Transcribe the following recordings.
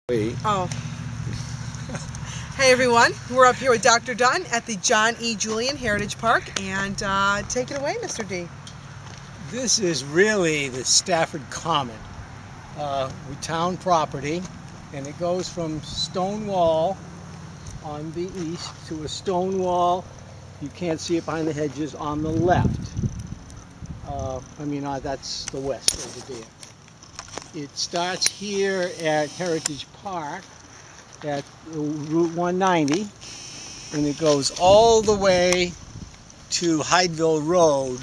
Oh. Hey everyone, we're up here with Dr. Dutton at the John E. Julian Heritage Park, and take it away, Mr. D. This is really the Stafford Common, town property, and it goes from stone wall on the east to a stone wall, you can't see it behind the hedges, on the left. That's the west over there. It starts here at Heritage Park at Route 190, and it goes all the way to Hydeville Road,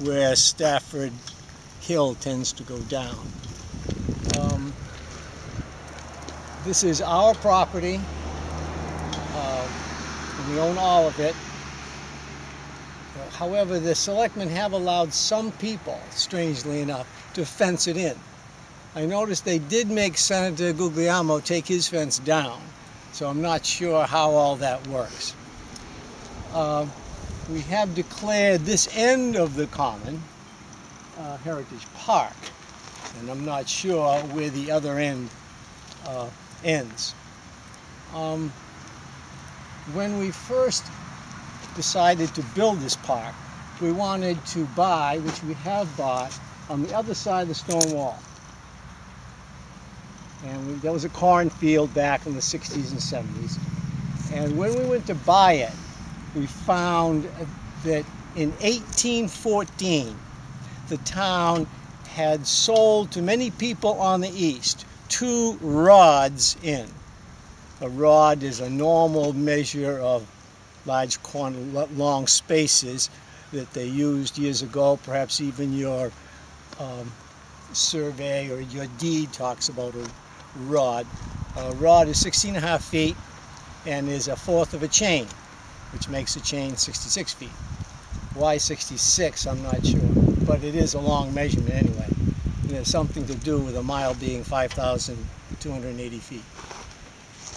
where Stafford Hill tends to go down. This is our property, and we own all of it. However, the selectmen have allowed some people, strangely enough, to fence it in. I noticed they did make Senator Guglielmo take his fence down, so I'm not sure how all that works. We have declared this end of the common Heritage Park, and I'm not sure where the other end ends. When we first decided to build this park, we wanted to buy, which we have bought, on the other side of the stone wall. And there was a cornfield back in the 60s and 70s. And when we went to buy it, we found that in 1814, the town had sold to many people on the east 2 rods in. A rod is a normal measure of large, long spaces that they used years ago. Perhaps even your survey or your deed talks about a rod. A rod is 16.5 feet and is 1/4 of a chain, which makes a chain 66 feet. Why 66, I'm not sure, but it is a long measurement anyway. And it has something to do with a mile being 5,280 feet.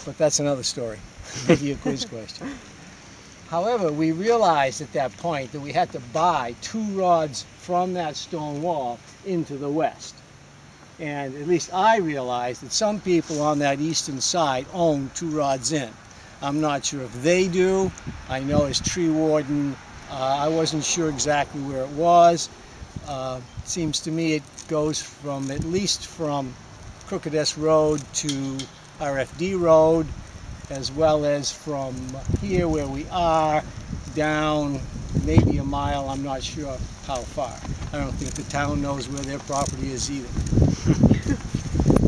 But that's another story. Maybe a quiz question. However, we realized at that point that we had to buy 2 rods from that stone wall into the west. And at least I realized that some people on that eastern side own 2 rods in. I'm not sure if they do. I know as tree warden, I wasn't sure exactly where it was. Seems to me it goes from at least from Crookedess Road to RFD Road, as well as from here where we are down maybe a mile. I'm not sure how far. I don't think the town knows where their property is either.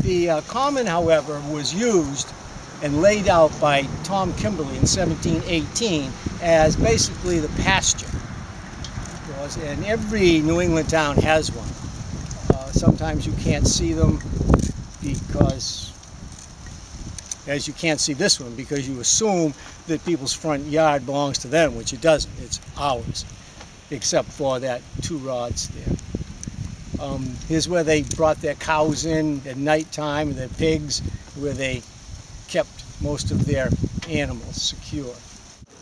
The common, however, was used and laid out by Tom Kimberly in 1718 as basically the pasture. And every New England town has one. Sometimes you can't see them because, as you can't see this one, because you assume that people's front yard belongs to them, which it doesn't. It's ours, except for that 2 rods there. Here's where they brought their cows in at nighttime, their pigs, where they kept most of their animals secure.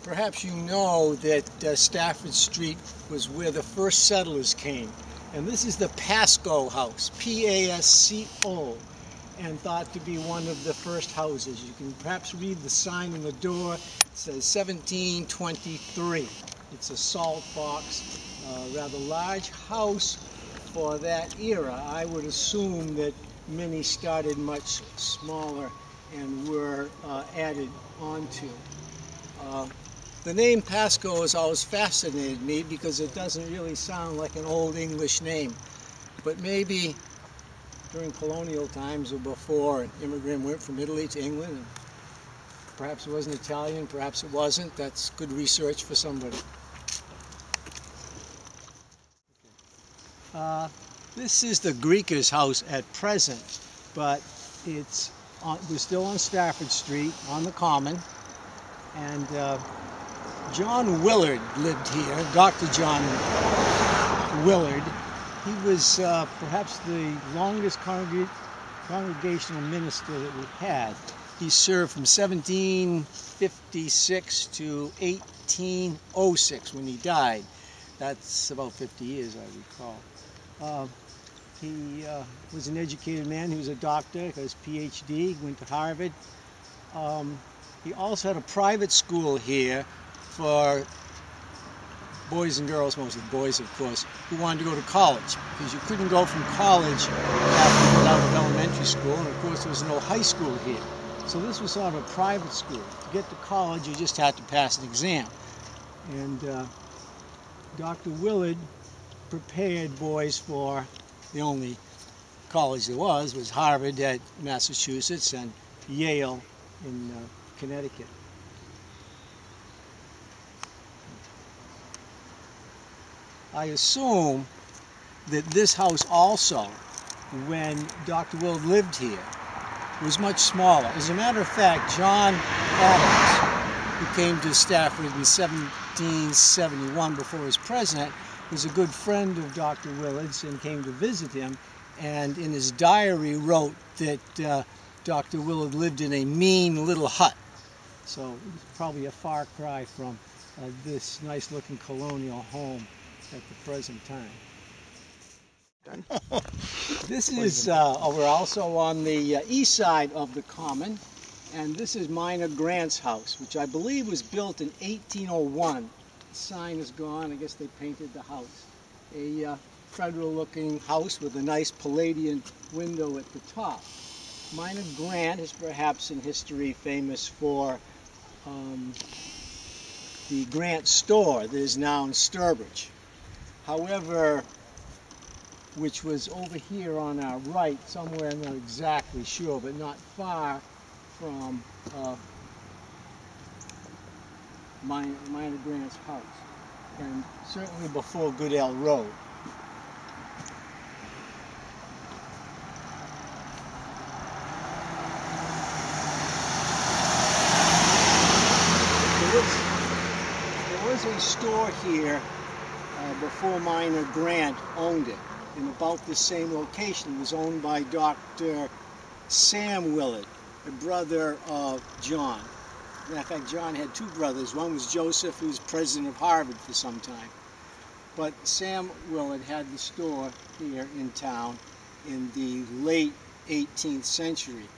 Perhaps you know that Stafford Street was where the first settlers came. And this is the Pasco house, P-A-S-C-O, and thought to be one of the first houses. You can perhaps read the sign on the door. It says 1723. It's a salt box, rather large house for that era. I would assume that many started much smaller and were added onto. The name Pasco has always fascinated me because it doesn't really sound like an old English name. But maybe during colonial times or before, an immigrant went from Italy to England, and perhaps it wasn't Italian, perhaps it wasn't. That's good research for somebody. This is the Greeker's house at present, but we're still on Stafford Street, on the Common, and John Willard lived here, Dr. John Willard. He was perhaps the longest congregational minister that we had. He served from 1756 to 1806 when he died. That's about 50 years, I recall. He was an educated man. He was a doctor, got his PhD, went to Harvard. He also had a private school here for boys and girls, mostly boys of course, who wanted to go to college, because you couldn't go from college after you got out of elementary school, and of course there was no high school here. So this was sort of a private school. To get to college you just had to pass an exam. And Dr. Willard prepared boys for the only college there was Harvard at Massachusetts and Yale in Connecticut. I assume that this house also, when Dr. Willard lived here, was much smaller. As a matter of fact, John Adams, who came to Stafford in 1771 before he was president, was a good friend of Dr. Willard's and came to visit him, and in his diary wrote that Dr. Willard lived in a mean little hut. So it was probably a far cry from this nice looking colonial home at the present time. This is, we're also on the east side of the common, and this is Minor Grant's house, which I believe was built in 1801. The sign is gone, I guess they painted the house. A federal looking house with a nice Palladian window at the top. Minor Grant is perhaps in history famous for the Grant store that is now in Sturbridge. However, which was over here on our right, somewhere, I'm not exactly sure, but not far from Minor Grant's house, and certainly before Goodell Road. There was a store here before Minor Grant owned it, in about the same location. It was owned by Dr. Sam Willard, a brother of John. As a matter of fact, John had two brothers. One was Joseph, who was president of Harvard for some time. But Sam Willard had the store here in town in the late 18th century.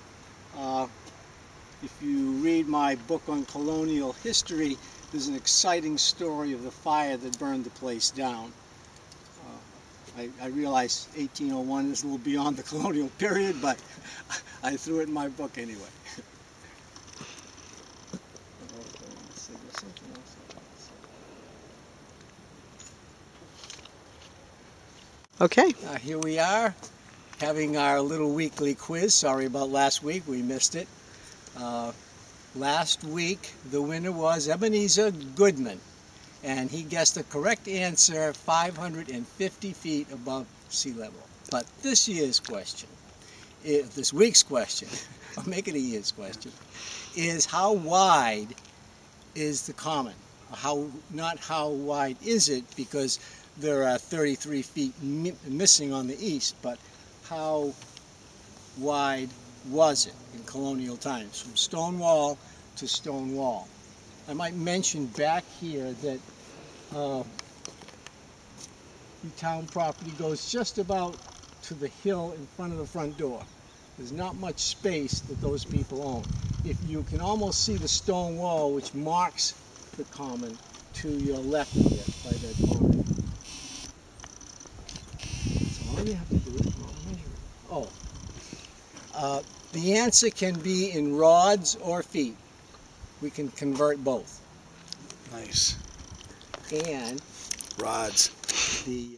If you read my book on colonial history, there's an exciting story of the fire that burned the place down. I realize 1801 is a little beyond the colonial period, but I threw it in my book anyway. Okay. Here we are, having our little weekly quiz. Sorry about last week, we missed it. Last week, the winner was Ebenezer Goodman, and he guessed the correct answer 550 feet above sea level. But this year's question, this week's question, I'll make it a year's question, is how wide is the common? Not how wide is it, because there are 33 feet missing on the east, but how wide was it in colonial times, from stone wall to stone wall? I might mention back here that the town property goes just about to the hill in front of the front door. There's not much space that those people own. If you can almost see the stone wall which marks the common to your left here by that corner. So all you have to do is measure it. Oh. The answer can be in rods or feet. We can convert both. Nice. And rods. The